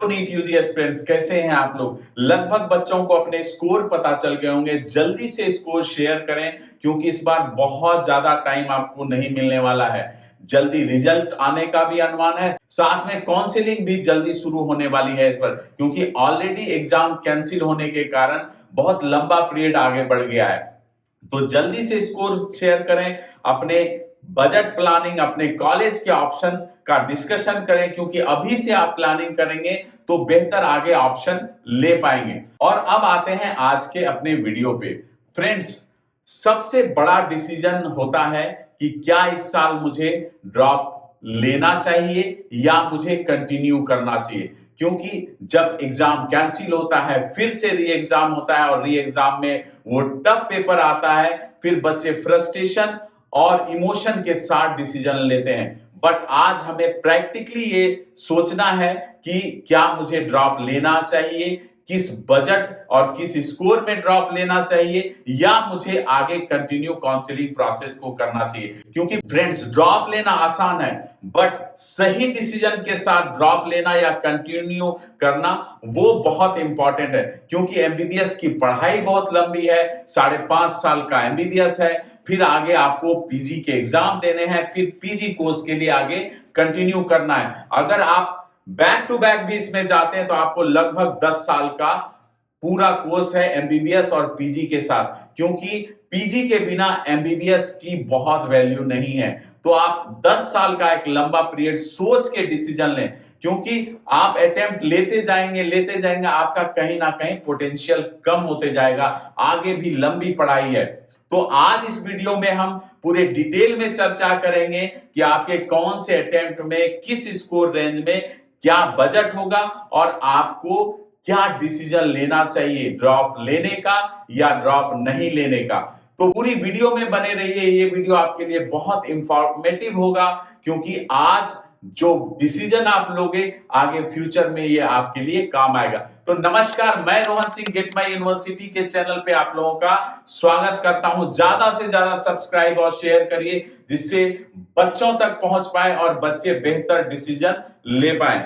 NEET UG aspirants कैसे हैं आप लोग। लगभग बच्चों को अपने स्कोर पता चल गए होंगे। जल्दी से स्कोर शेयर करें क्योंकि इस बार बहुत ज्यादा टाइम आपको नहीं मिलने वाला है। जल्दी रिजल्ट आने का भी अनुमान है, साथ में काउंसलिंग भी जल्दी शुरू होने वाली है इस पर, क्योंकि ऑलरेडी एग्जाम कैंसिल होने के कारण बहुत लंबा पीरियड आगे बढ़ गया है। तो जल्दी से स्कोर शेयर करें, अपने बजट प्लानिंग, अपने कॉलेज के ऑप्शन का डिस्कशन करें, क्योंकि अभी से आप प्लानिंग करेंगे तो बेहतर आगे ऑप्शन ले पाएंगे। और अब आते हैं आज के अपने वीडियो पे। फ्रेंड्स, सबसे बड़ा डिसीजन होता है कि क्या इस साल मुझे ड्रॉप लेना चाहिए या मुझे कंटिन्यू करना चाहिए, क्योंकि जब एग्जाम कैंसिल होता है फिर से री एग्जाम होता है और री एग्जाम में वो टफ पेपर आता है, फिर बच्चे फ्रस्ट्रेशन और इमोशन के साथ डिसीजन लेते हैं। बट आज हमें प्रैक्टिकली ये सोचना है कि क्या मुझे ड्रॉप लेना चाहिए, किस बजट और किस स्कोर में ड्रॉप लेना चाहिए, या मुझे आगे कंटिन्यू काउंसलिंग प्रोसेस को करना चाहिए। क्योंकि फ्रेंड्स, ड्रॉप लेना आसान है बट सही डिसीजन के साथ ड्रॉप लेना या कंटिन्यू करना वो बहुत इंपॉर्टेंट है। क्योंकि एमबीबीएस की पढ़ाई बहुत लंबी है, 5.5 साल का एमबीबीएस है, फिर आगे आपको पीजी के एग्जाम देने हैं, फिर पीजी कोर्स के लिए आगे कंटिन्यू करना है। अगर आप बैक टू बैक भी इसमें जाते हैं तो आपको लगभग 10 साल का पूरा कोर्स है एमबीबीएस और पीजी के साथ, क्योंकि पीजी के बिना एमबीबीएस की बहुत वैल्यू नहीं है। तो आप 10 साल का एक लंबा पीरियड सोच के डिसीजन लें, क्योंकि आप अटेम्प्ट लेते जाएंगे, आपका कहीं ना कहीं पोटेंशियल कम होते जाएगा। आगे भी लंबी पढ़ाई है। तो आज इस वीडियो में हम पूरे डिटेल में चर्चा करेंगे कि आपके कौन से अटेम्प्ट में किस स्कोर रेंज में क्या बजट होगा और आपको क्या डिसीजन लेना चाहिए, ड्रॉप लेने का या ड्रॉप नहीं लेने का। तो पूरी वीडियो में बने रहिए। ये वीडियो आपके लिए बहुत इंफॉर्मेटिव होगा, क्योंकि आज जो डिसीजन आप लोगे आगे फ्यूचर में ये आपके लिए काम आएगा। तो नमस्कार, मैं Rohan Singh, get my university के चैनल पे आप लोगों का स्वागत करता हूं। ज्यादा से ज्यादा सब्सक्राइब और शेयर करिए, जिससे बच्चों तक पहुंच पाए और बच्चे बेहतर डिसीजन ले पाए।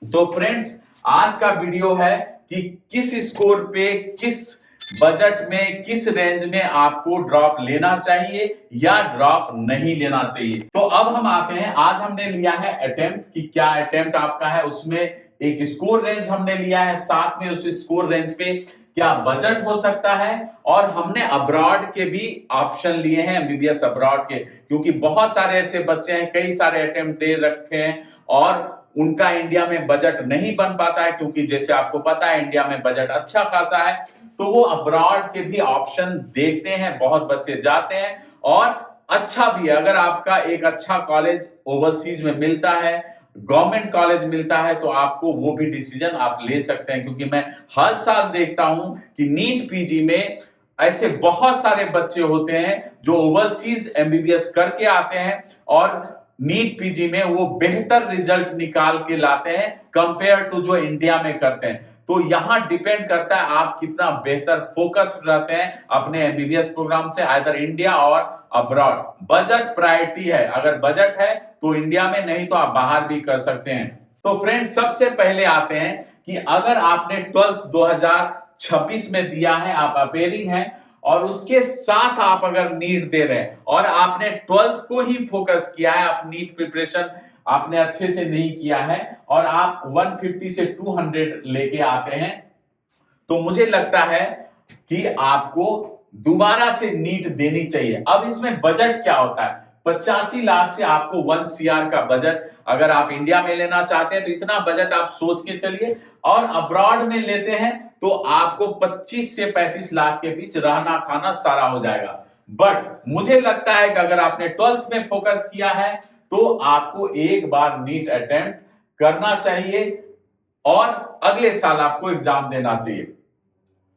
तो फ्रेंड्स, आज का वीडियो है कि किस स्कोर पे, किस बजट में, किस रेंज में आपको ड्रॉप लेना चाहिए या ड्रॉप नहीं लेना चाहिए। तो अब हम आते हैं, आज हमने लिया है अटेम्प्ट कि क्या अटेम्प्ट आपका है, उसमें एक स्कोर रेंज हमने लिया है, साथ में उस स्कोर रेंज पे क्या बजट हो सकता है, और हमने अब्रॉड के भी ऑप्शन लिए हैं, एमबीबीएस अब्रॉड के, क्योंकि बहुत सारे ऐसे बच्चे हैं, कई सारे अटेम्प्ट दे रखे हैं और उनका इंडिया में बजट नहीं बन पाता है, क्योंकि जैसे आपको पता है इंडिया में बजट अच्छा खासा है, तो वो अब्रॉड के भी ऑप्शन देखते हैं। बहुत बच्चे जाते हैं और अच्छा भी है। अगर आपका एक अच्छा कॉलेज ओवरसीज में मिलता है, गवर्नमेंट कॉलेज मिलता है, तो आपको वो भी डिसीजन आप ले सकते हैं। क्योंकि मैं हर साल देखता हूं कि नीट पीजी में ऐसे बहुत सारे बच्चे होते हैं जो ओवरसीज एमबीबीएस करके आते हैं और नीट पीजी में वो बेहतर रिजल्ट निकाल के लाते हैं कंपेयर टू जो इंडिया में करते हैं। तो यहां डिपेंड करता है आप कितना बेहतर फोकस रहते हैं अपने एमबीबीएस प्रोग्राम से, आइदर इंडिया और अब्रॉड। बजट प्रायोरिटी है, अगर बजट है तो इंडिया में, नहीं तो आप बाहर भी कर सकते हैं। तो फ्रेंड्स, सबसे पहले आते हैं कि अगर आपने 12th 2026 में दिया है, आप अपेयरिंग हैं और उसके साथ आप अगर नीट दे रहे हैं और आपने 12th को ही फोकस किया है, आप नीट प्रिपरेशन आपने अच्छे से नहीं किया है और आप 150 से 200 लेके आते हैं, तो मुझे लगता है कि आपको दोबारा से नीट देनी चाहिए। अब इसमें बजट क्या होता है, 85 लाख से आपको 1 CR का बजट, अगर आप इंडिया में लेना चाहते हैं तो इतना बजट आप सोच के चलिए, और अब्रॉड में लेते हैं तो आपको 25 से 35 लाख के बीच रहना खाना सारा हो जाएगा। बट मुझे लगता है कि अगर आपने 12th में फोकस किया है तो आपको एक बार नीट अटेम्प्ट करना चाहिए और अगले साल आपको एग्जाम देना चाहिए।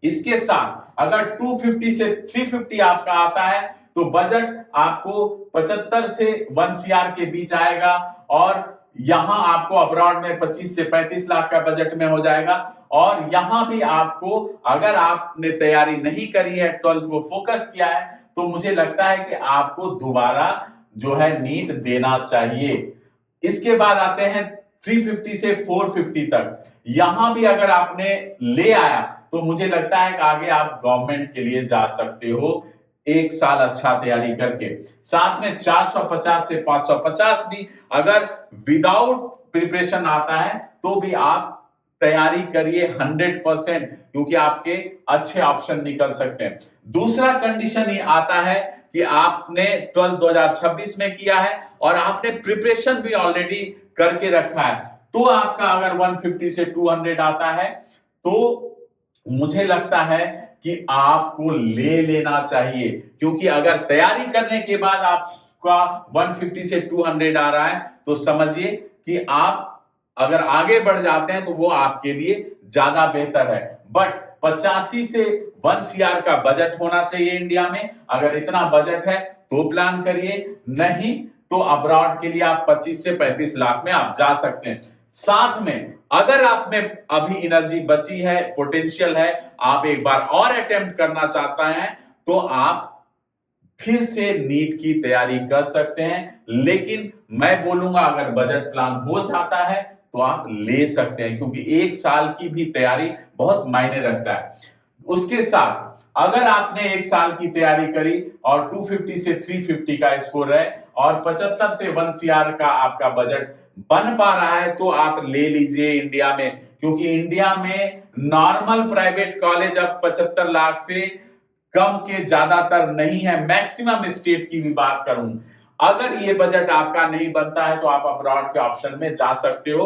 इसके साथ अगर 250 से 350 आपका आता है तो बजट आपको 75 से 1 CR के बीच आएगा, और यहां आपको अब्रॉड में 25 से 35 लाख का बजट में हो जाएगा। और यहां भी आपको, अगर आपने तैयारी नहीं करी है, 12th को फोकस किया है, तो मुझे लगता है कि आपको दोबारा जो है नीट देना चाहिए। इसके बाद आते हैं 350 से 450 तक, यहां भी अगर आपने ले आया तो मुझे लगता है कि आगे आप गवर्नमेंट के लिए जा सकते हो एक साल अच्छा तैयारी करके। साथ में 450 से 550 भी अगर विदाउट प्रिपरेशन आता है तो भी आप तैयारी करिए 100%, क्योंकि आपके अच्छे ऑप्शन निकल सकते हैं। दूसरा कंडीशन ये आता है कि आपने 12 2026 में किया है और आपने प्रिपरेशन भी ऑलरेडी करके रखा है, तो आपका अगर 150 से 200 आता है तो मुझे लगता है कि आपको ले लेना चाहिए, क्योंकि अगर तैयारी करने के बाद आपका 150 से 200 आ रहा है तो समझिए कि आप अगर आगे बढ़ जाते हैं तो वो आपके लिए ज्यादा बेहतर है। बट 85 से 1 CR का बजट होना चाहिए इंडिया में। अगर इतना बजट है तो प्लान करिए, नहीं तो अब्रॉड के लिए आप 25 से 35 लाख में आप जा सकते हैं। साथ में अगर आप में अभी एनर्जी बची है, पोटेंशियल है, आप एक बार और अटेम्प्ट करना चाहता हैं तो आप फिर से नीट की तैयारी कर सकते हैं। लेकिन मैं बोलूंगा अगर बजट प्लान हो जाता है तो आप ले सकते हैं, क्योंकि एक साल की भी तैयारी बहुत मायने रखता है। उसके साथ अगर आपने एक साल की तैयारी करी और 250 से 350 का स्कोर है और 75 से 1 CR का आपका बजट बन पा रहा है तो आप ले लीजिए इंडिया में, क्योंकि इंडिया में नॉर्मल प्राइवेट कॉलेज अब 75 लाख से कम के ज्यादातर नहीं है। मैक्सिमम स्टेट की भी बात करूं, अगर ये बजट आपका नहीं बनता है तो आप अब्रॉड के ऑप्शन में जा सकते हो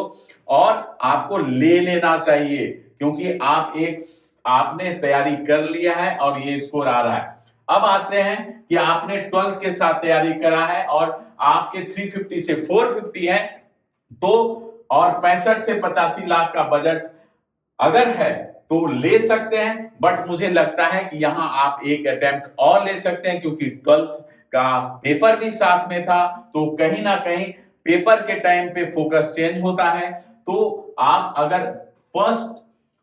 और आपको ले लेना चाहिए, क्योंकि आपने तैयारी कर लिया है और ये स्कोर आ रहा है। अब आते हैं कि आपने 12th के साथ तैयारी करा है और आपके 350 से 450 है, तो और 65 से 85 लाख का बजट अगर है तो ले सकते हैं। बट मुझे लगता है कि यहां आप एक अटेम्प्ट और ले सकते हैं, क्योंकि 12th का पेपर भी साथ में था, तो कहीं ना कहीं पेपर के टाइम पे फोकस चेंज होता है। तो आप अगर फर्स्ट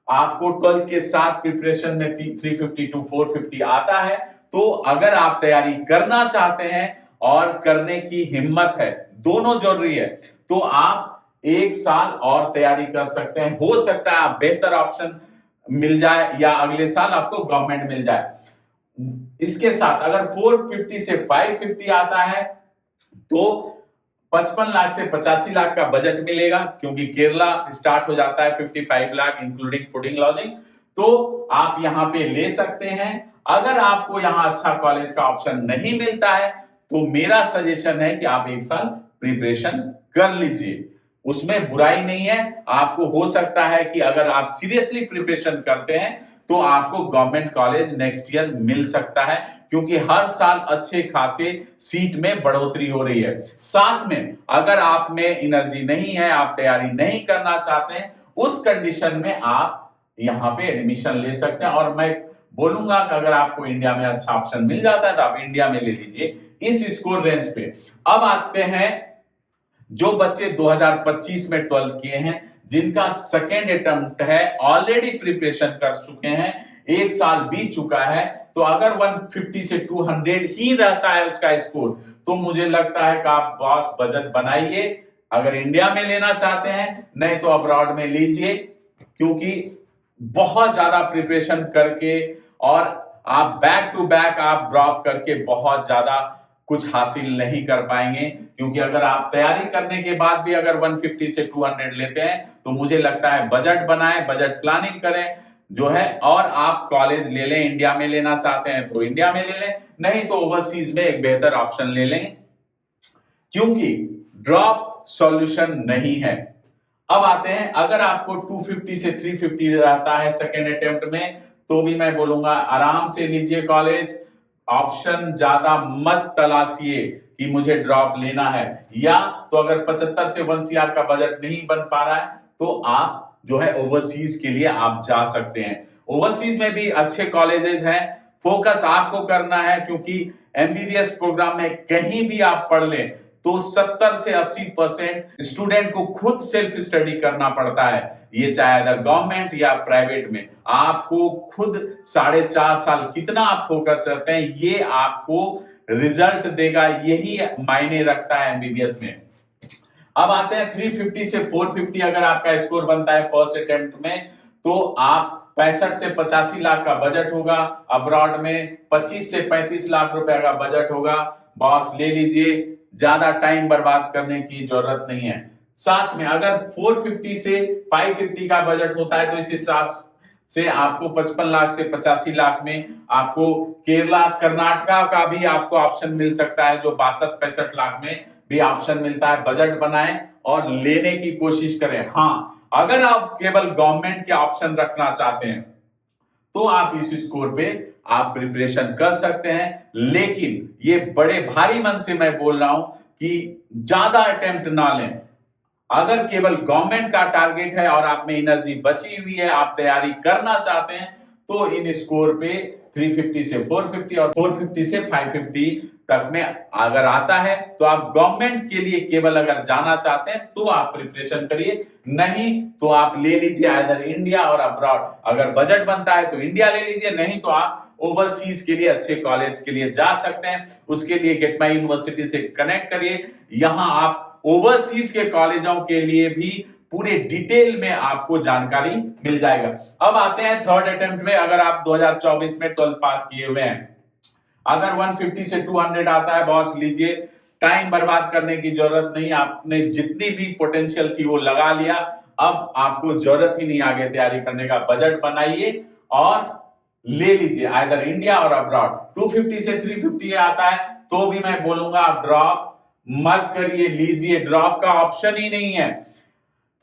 आपको 12th के साथ प्रिपरेशन में 350 टू 450 आता है, तो अगर आप तैयारी करना चाहते हैं और करने की हिम्मत है, दोनों जरूरी है, तो आप एक साल और तैयारी कर सकते हैं। हो सकता है आप बेहतर ऑप्शन मिल जाए या अगले साल आपको गवर्नमेंट मिल जाए। इसके साथ अगर 450 से 550 आता है तो 55 लाख से 85 लाख का बजट मिलेगा, क्योंकि केरला स्टार्ट हो जाता है 55 लाख इंक्लूडिंग फूडिंग लॉजिंग, तो आप यहां पे ले सकते हैं। अगर आपको यहां अच्छा कॉलेज का ऑप्शन नहीं मिलता है तो मेरा सजेशन है कि आप एक साल प्रिपरेशन कर लीजिए, उसमें बुराई नहीं है। आपको हो सकता है कि अगर आप सीरियसली प्रिपरेशन करते हैं तो आपको गवर्नमेंट कॉलेज नेक्स्ट ईयर मिल सकता है, क्योंकि हर साल अच्छे खासे सीट में बढ़ोतरी हो रही है। साथ में अगर आप में एनर्जी नहीं है, आप तैयारी नहीं करना चाहते हैं, उस कंडीशन में आप यहां पे एडमिशन ले सकते हैं। और मैं बोलूंगा कि अगर आपको इंडिया में अच्छा ऑप्शन मिल जाता है तो आप इंडिया में ले लीजिए इस स्कोर रेंज पे। अब आते हैं जो बच्चे 2025 में 12th किए हैं, जिनका सेकेंड अटेम्प्ट है, ऑलरेडी प्रिपरेशन कर चुके हैं, एक साल बीत चुका है, तो अगर 150 से 200 ही रहता है उसका स्कोर, तो मुझे लगता है कि आप बॉस बजट बनाइए अगर इंडिया में लेना चाहते हैं, नहीं तो अब्रॉड में लीजिए, क्योंकि बहुत ज्यादा प्रिपरेशन करके और आप बैक टू बैक आप ड्रॉप करके बहुत ज्यादा कुछ हासिल नहीं कर पाएंगे। क्योंकि अगर आप तैयारी करने के बाद भी अगर 150 से 200 लेते हैं तो मुझे लगता है बजट बनाएं, बजट प्लानिंग करें जो है, और आप कॉलेज ले लें। इंडिया में लेना चाहते हैं तो इंडिया में ले लें, नहीं तो ओवरसीज में एक बेहतर ऑप्शन ले लें, क्योंकि ड्रॉप सॉल्यूशन नहीं है। अब आते हैं, अगर आपको 250 से 350 रहता है सेकेंड अटेम्प्ट में, तो भी मैं बोलूंगा आराम से लीजिए कॉलेज, ऑप्शन ज्यादा मत तलाशिए कि मुझे ड्रॉप लेना है। या तो अगर 75 से 1 CR का बजट नहीं बन पा रहा है तो आप जो है ओवरसीज के लिए आप जा सकते हैं। ओवरसीज में भी अच्छे कॉलेजेस हैं, फोकस आपको करना है, क्योंकि एमबीबीएस प्रोग्राम में कहीं भी आप पढ़ लें तो 70 से 80% स्टूडेंट को खुद सेल्फ स्टडी करना पड़ता है। ये चाहे अगर गवर्नमेंट या प्राइवेट में, आपको खुद 4.5 साल कितना आप फोकस करते हैं ये आपको रिजल्ट देगा, यही मायने रखता है एमबीबीएस में। अब आते हैं 350 से 450 अगर आपका स्कोर बनता है फर्स्ट अटेम्प्ट में, तो आप 65 से 85 लाख का बजट होगा। अब्रॉड में 25 से 35 लाख रुपए का बजट होगा। बॉस ले लीजिए, ज्यादा टाइम बर्बाद करने की जरूरत नहीं है। साथ में अगर 450 से 550 का बजट होता है तो इस हिसाब से आपको 55 लाख से 85 लाख में आपको केरला कर्नाटका का भी आपको ऑप्शन मिल सकता है, जो 62-65 लाख में भी ऑप्शन मिलता है। बजट बनाएं और लेने की कोशिश करें। हाँ, अगर आप केवल गवर्नमेंट के ऑप्शन रखना चाहते हैं तो आप इस स्कोर पे आप प्रिपरेशन कर सकते हैं, लेकिन ये बड़े भारी मन से मैं बोल रहा हूं कि ज्यादा अटेम्प्ट ना लें। अगर केवल गवर्नमेंट का टारगेट है और आप में एनर्जी बची हुई है, आप तैयारी करना चाहते हैं, तो इन स्कोर पे 350 से 450 और 450 से 550 तक में अगर आता है तो आप गवर्नमेंट के लिए केवल अगर जाना चाहते हैं तो आप प्रिपरेशन करिए, नहीं तो आप ले लीजिए इधर इंडिया और अब्रॉड। अगर बजट बनता है तो इंडिया ले लीजिए, नहीं तो आप ओवरसीज के लिए अच्छे कॉलेज के लिए जा सकते हैं। उसके लिए गेट माई यूनिवर्सिटी से कनेक्ट करिए, यहां आप ओवरसीज के कॉलेजों के लिए भी पूरे डिटेल में आपको जानकारी मिल जाएगा। अब आते हैं थर्ड अटेम्प्ट में। अगर आप 2024 में 12th पास किए हुए हैं, अगर 150 से 200 आता है, बॉस लीजिए, टाइम बर्बाद करने की जरूरत नहीं। आपने जितनी भी पोटेंशियल थी वो लगा लिया, अब आपको जरूरत ही नहीं आगे तैयारी करने का। बजट बनाइए और ले लीजिए आइदर इंडिया और अब्रॉड। 250 से 350 आता है तो भी मैं बोलूंगा आप ड्रॉप मत करिए, लीजिए, ड्रॉप का ऑप्शन ही नहीं है।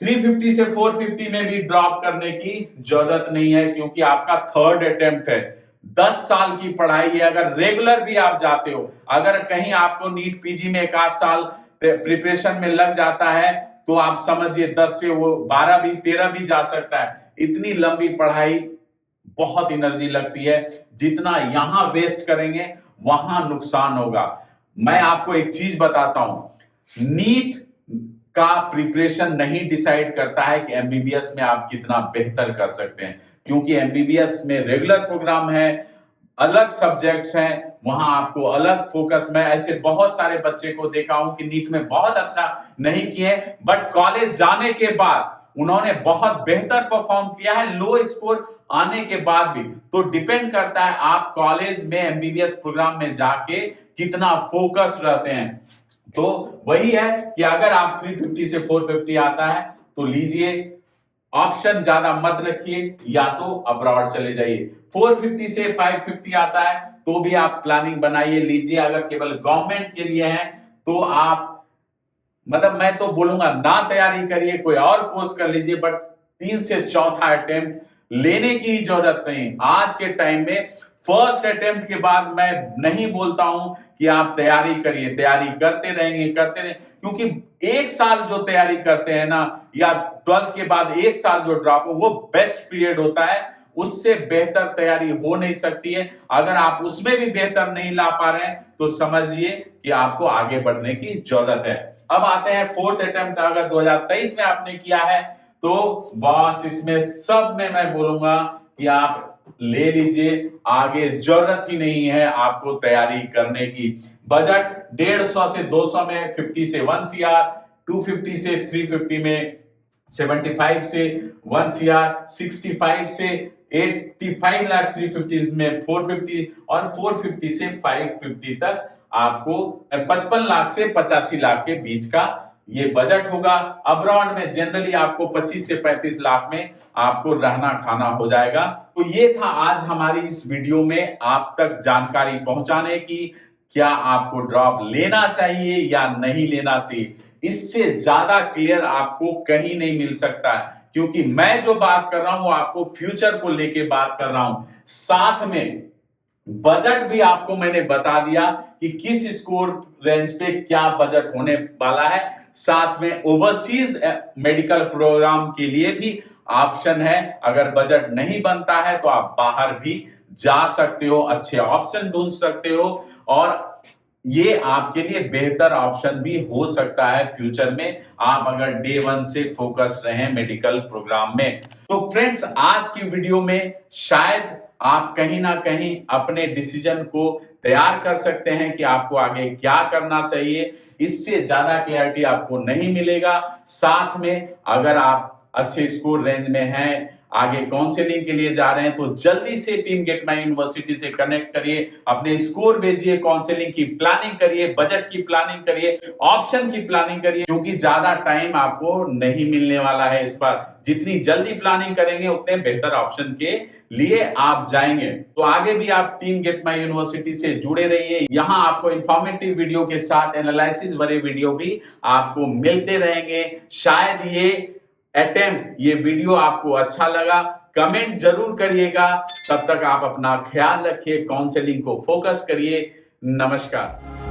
350 से 450 में भी ड्रॉप करने की जरूरत नहीं है, क्योंकि आपका थर्ड अटेम्प्ट है। 10 साल की पढ़ाई है। अगर रेगुलर भी आप जाते हो, अगर कहीं आपको नीट पीजी में 1 आध साल प्रिपरेशन में लग जाता है तो आप समझिए 10 से वो 12 भी 13 भी जा सकता है। इतनी लंबी पढ़ाई बहुत एनर्जी लगती है, जितना यहां वेस्ट करेंगे वहां नुकसान होगा। मैं आपको एक चीज बताता हूं, नीट का प्रिपरेशन नहीं डिसाइड करता है कि एमबीबीएस में आप कितना बेहतर कर सकते हैं, क्योंकि एमबीबीएस में रेगुलर प्रोग्राम है, अलग सब्जेक्ट्स हैं, वहां आपको अलग फोकस। मैं ऐसे बहुत सारे बच्चे को देखा हूं कि नीट में बहुत अच्छा नहीं किए, बट कॉलेज जाने के बाद उन्होंने बहुत बेहतर परफॉर्म किया है, लो स्कोर आने के बाद भी। तो डिपेंड करता है आप कॉलेज में एमबीबीएस प्रोग्राम में जाके कितना फोकस रहते हैं। तो वही है कि अगर आप 350 से 450 आता है तो लीजिए, ऑप्शन ज्यादा मत रखिए, या तो अब्रॉड चले जाइए। 450 से 550 आता है तो भी आप प्लानिंग बनाइए, लीजिए। अगर केवल गवर्नमेंट के लिए है तो आप मतलब मैं तो बोलूंगा ना तैयारी करिए, कोई और कोर्स कर लीजिए, बट 3 से चौथा अटेम्प्ट लेने की जरूरत नहीं। आज के टाइम में फर्स्ट अटेम्प्ट के बाद मैं नहीं बोलता हूं कि आप तैयारी करिए, तैयारी करते रहेंगे क्योंकि 1 साल जो तैयारी करते हैं ना, या 12th के बाद 1 साल जो ड्रॉप हो, वो बेस्ट पीरियड होता है। उससे बेहतर तैयारी हो नहीं सकती है। अगर आप उसमें भी बेहतर नहीं ला पा रहे हैं तो समझिए कि आपको आगे बढ़ने की जरूरत है। अब आते हैं फोर्थ अटेम्प्ट। अगर 2023 में आपने किया है तो बॉस इसमें सब में मैं बोलूंगा कि आप ले लीजिए, आगे जरूरत ही नहीं है आपको तैयारी करने की। बजट 150 से 200 में 50 से 1 CR, 250 से 350 में 75 से 1 CR, 65 से 85 लाख 350 में 450 और 450 से 550 तक आपको 55 लाख से 85 लाख के बीच का ये बजट होगा। अब्रॉड में जनरली आपको 25 से 35 लाख में आपको रहना खाना हो जाएगा। तो ये था आज हमारी इस वीडियो में आप तक जानकारी पहुंचाने की, क्या आपको ड्रॉप लेना चाहिए या नहीं लेना चाहिए। इससे ज्यादा क्लियर आपको कहीं नहीं मिल सकता है, क्योंकि मैं जो बात कर रहा हूं वो आपको फ्यूचर को लेके बात कर रहा हूं। साथ में बजट भी आपको मैंने बता दिया कि किस स्कोर रेंज पे क्या बजट होने वाला है। साथ में ओवरसीज मेडिकल प्रोग्राम के लिए भी ऑप्शन है। अगर बजट नहीं बनता है तो आप बाहर भी जा सकते हो, अच्छे ऑप्शन ढूंढ सकते हो। और ये आपके लिए बेहतर ऑप्शन भी हो सकता है फ्यूचर में, आप अगर डे 1 से फोकस रहे मेडिकल प्रोग्राम में। तो फ्रेंड्स, आज की वीडियो में शायद आप कहीं ना कहीं अपने डिसीजन को तैयार कर सकते हैं कि आपको आगे क्या करना चाहिए। इससे ज्यादा क्लैरिटी आपको नहीं मिलेगा। साथ में अगर आप अच्छे स्कोर रेंज में हैं, आगे काउंसलिंग के लिए जा रहे हैं, तो जल्दी से टीम गेट माई यूनिवर्सिटी से कनेक्ट करिए, अपने स्कोर भेजिए, काउंसलिंग की प्लानिंग करिए, बजट की प्लानिंग करिए, ऑप्शन की प्लानिंग करिए, क्योंकि ज्यादा टाइम आपको नहीं मिलने वाला है इस पर। जितनी जल्दी प्लानिंग करेंगे उतने बेहतर ऑप्शन के लिए आप जाएंगे। तो आगे भी आप टीम गेट माई यूनिवर्सिटी से जुड़े रहिए। यहां आपको इंफॉर्मेटिव वीडियो के साथ एनालिसिस भरे वीडियो भी आपको मिलते रहेंगे। शायद ये वीडियो आपको अच्छा लगा, कमेंट जरूर करिएगा। तब तक आप अपना ख्याल रखिए, काउंसलिंग को फोकस करिए। नमस्कार।